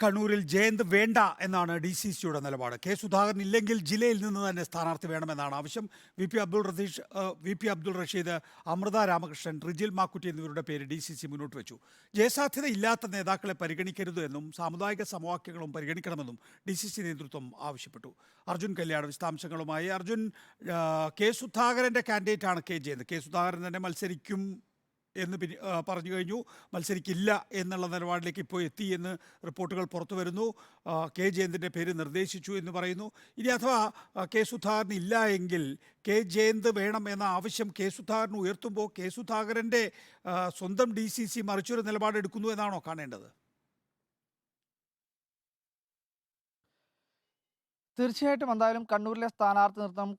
കണ്ണൂരിൽ ജയന്ത് വേണ്ട എന്നാണ് DCCയുടെ നിലപാട്. കെ സുധാകരൻ ഇല്ലെങ്കിൽ ജില്ലയിൽ നിന്ന് തന്നെ സ്ഥാനാർത്ഥി വേണമെന്നാണ് ആവശ്യം. വി പി അബ്ദുൾ റഷീദ്, അമൃത രാമകൃഷ്ണൻ, റിജിൽ മാക്കുറ്റി എന്നിവരുടെ പേര് DCC മുന്നോട്ട് വെച്ചു. ജയസാധ്യത ഇല്ലാത്ത നേതാക്കളെ പരിഗണിക്കരുത് എന്നും സാമുദായിക സമവാക്യങ്ങളും പരിഗണിക്കണമെന്നും DCC നേതൃത്വം ആവശ്യപ്പെട്ടു. അർജുൻ കല്യാൺ വിശദാംശങ്ങളുമായി. അർജുൻ, കെ സുധാകരൻ്റെ കാൻഡിഡേറ്റാണ് കെ ജയന്ത്. കെ സുധാകരൻ തന്നെ മത്സരിക്കും എന്ന് പറഞ്ഞു കഴിഞ്ഞു. മത്സരിക്കില്ല എന്നുള്ള നിലപാടിലേക്ക് ഇപ്പോൾ എത്തി എന്ന് റിപ്പോർട്ടുകൾ പുറത്തു വരുന്നു. കെ ജയന്തിൻ്റെ പേര് നിർദ്ദേശിച്ചു എന്ന് പറയുന്നു. ഇനി അഥവാ കെ സുധാകരൻ ഇല്ല എങ്കിൽ കെ ജയന്ത് വേണം എന്ന ആവശ്യം കെ സുധാകരൻ ഉയർത്തുമ്പോൾ കെ സുധാകരൻ്റെ സ്വന്തം DCC മറിച്ചൊരു നിലപാടെടുക്കുന്നു എന്നാണോ കാണേണ്ടത്? തീർച്ചയായിട്ടും എന്തായാലും കണ്ണൂരിലെ സ്ഥാനാർത്ഥി നിർത്തം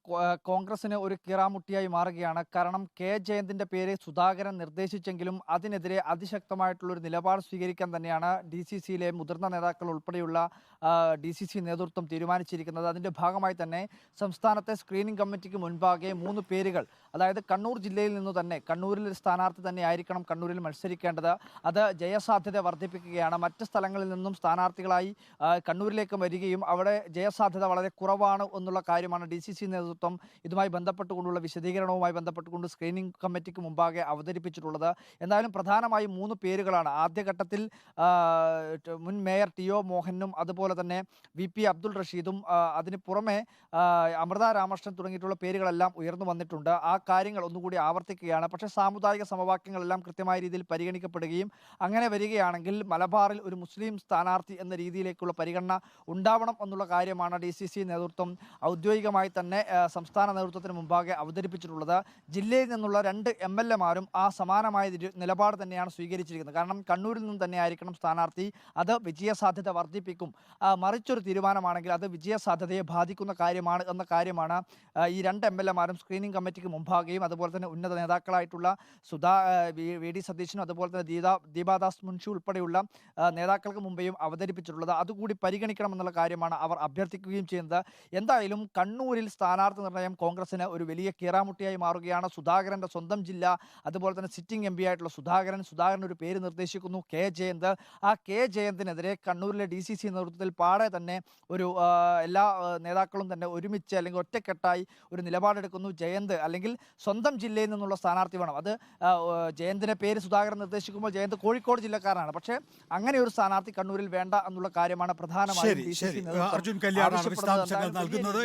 കോൺഗ്രസിന് ഒരു കീറാമുട്ടിയായി മാറുകയാണ്. കാരണം കെ ജയന്തിൻ്റെ പേര് സുധാകരൻ നിർദ്ദേശിച്ചെങ്കിലും അതിനെതിരെ അതിശക്തമായിട്ടുള്ളൊരു നിലപാട് സ്വീകരിക്കാൻ തന്നെയാണ് DCCയിലെ മുതിർന്ന നേതാക്കൾ ഉൾപ്പെടെയുള്ള DCC നേതൃത്വം തീരുമാനിച്ചിരിക്കുന്നത്. അതിൻ്റെ ഭാഗമായി തന്നെ സംസ്ഥാനത്തെ സ്ക്രീനിംഗ് കമ്മിറ്റിക്ക് മുൻപാകെ 3 പേരുകൾ, അതായത് കണ്ണൂർ ജില്ലയിൽ നിന്നു തന്നെ കണ്ണൂരിൽ ഒരു സ്ഥാനാർത്ഥി തന്നെ ആയിരിക്കണം കണ്ണൂരിൽ മത്സരിക്കേണ്ടത്. അത് ജയസാധ്യത വർദ്ധിപ്പിക്കുകയാണ്. മറ്റ് സ്ഥലങ്ങളിൽ നിന്നും സ്ഥാനാർത്ഥികളായി കണ്ണൂരിലേക്ക് വരികയും അവിടെ ജയസാധ്യത വളരെ കുറവാണ് എന്നുള്ള കാര്യമാണ് DCC നേതൃത്വം ഇതുമായി ബന്ധപ്പെട്ടുകൊണ്ടുള്ള വിശദീകരണവുമായി ബന്ധപ്പെട്ടുകൊണ്ട് സ്ക്രീനിംഗ് കമ്മിറ്റിക്ക് മുമ്പാകെ അവതരിപ്പിച്ചിട്ടുള്ളത്. എന്തായാലും പ്രധാനമായും 3 പേരുകളാണ്. ആദ്യഘട്ടത്തിൽ മുൻ മേയർ TO മോഹനും അതുപോലെ തന്നെ VP അബ്ദുൾ റഷീദും അതിന് പുറമെ അമൃത രാമകൃഷ്ണൻ തുടങ്ങിയിട്ടുള്ള പേരുകളെല്ലാം ഉയർന്നു വന്നിട്ടുണ്ട്. ആ കാര്യങ്ങൾ ഒന്നുകൂടി ആവർത്തിക്കുകയാണ്. പക്ഷേ സാമുദായിക സമവാക്യങ്ങളെല്ലാം കൃത്യമായ രീതിയിൽ പരിഗണിക്കപ്പെടുകയും അങ്ങനെ വരികയാണെങ്കിൽ മലബാറിൽ ഒരു മുസ്ലിം സ്ഥാനാർത്ഥി എന്ന രീതിയിലേക്കുള്ള പരിഗണന ഉണ്ടാവണം എന്നുള്ള കാര്യമാണ് DCC നേതൃത്വം ഔദ്യോഗികമായി തന്നെ സംസ്ഥാന നേതൃത്വത്തിന് മുമ്പാകെ അവതരിപ്പിച്ചിട്ടുള്ളത്. ജില്ലയിൽ നിന്നുള്ള 2 MLA മാരും ആ സമാനമായ നിലപാട് തന്നെയാണ് സ്വീകരിച്ചിരിക്കുന്നത്. കാരണം കണ്ണൂരിൽ നിന്ന് തന്നെ ആയിരിക്കണം സ്ഥാനാർത്ഥി, അത് വിജയസാധ്യത വർദ്ധിപ്പിക്കും. മറിച്ചൊരു തീരുമാനമാണെങ്കിൽ അത് വിജയസാധ്യതയെ ബാധിക്കുന്ന കാര്യമാണ് എന്ന കാര്യമാണ് ഈ 2 MLA മാരും സ്ക്രീനിംഗ് കമ്മിറ്റിക്ക് മുമ്പാകെയും അതുപോലെ തന്നെ ഉന്നത നേതാക്കളായിട്ടുള്ള VD സതീശനും അതുപോലെ തന്നെ ദീപാദാസ് മുൻഷി ഉൾപ്പെടെയുള്ള നേതാക്കൾക്ക് മുമ്പേയും അവതരിപ്പിച്ചിട്ടുള്ളത്. അതുകൂടി പരിഗണിക്കണമെന്നുള്ള കാര്യമാണ് അവർ അഭ്യർത്ഥിക്കുകയും ചെയ്യുന്നത്. എന്തായാലും കണ്ണൂരിൽ സ്ഥാനാർത്ഥി നിർണയം കോൺഗ്രസിന് ഒരു വലിയ കീറാമുട്ടിയായി മാറുകയാണ്. സുധാകരൻ്റെ സ്വന്തം ജില്ല, അതുപോലെ തന്നെ സിറ്റിംഗ് MP ആയിട്ടുള്ള സുധാകരൻ ഒരു പേര് നിർദ്ദേശിക്കുന്നു, കെ ജയന്ത്. ആ കെ ജയന്തിനെതിരെ കണ്ണൂരിലെ DCC നേതൃത്വത്തിൽ പാടെ തന്നെ ഒരു എല്ലാ നേതാക്കളും തന്നെ ഒരുമിച്ച് അല്ലെങ്കിൽ ഒറ്റക്കെട്ടായി ഒരു നിലപാടെടുക്കുന്നു. ജയന്ത് അല്ലെങ്കിൽ സ്വന്തം ജില്ലയിൽ നിന്നുള്ള സ്ഥാനാർത്ഥി വേണം. അത് ജയന്തിൻ്റെ പേര് സുധാകരൻ നിർദ്ദേശിക്കുമ്പോൾ ജയന്ത് കോഴിക്കോട് ജില്ലക്കാരനാണ്. പക്ഷേ അങ്ങനെ ഒരു സ്ഥാനാർത്ഥി കണ്ണൂരിൽ വേണ്ട എന്നുള്ള കാര്യമാണ് പ്രധാനമായും DCC നേതൃത്വം അർജുൻ കല്യാണാണ് വിശദാംശങ്ങൾ നൽകുന്നത്.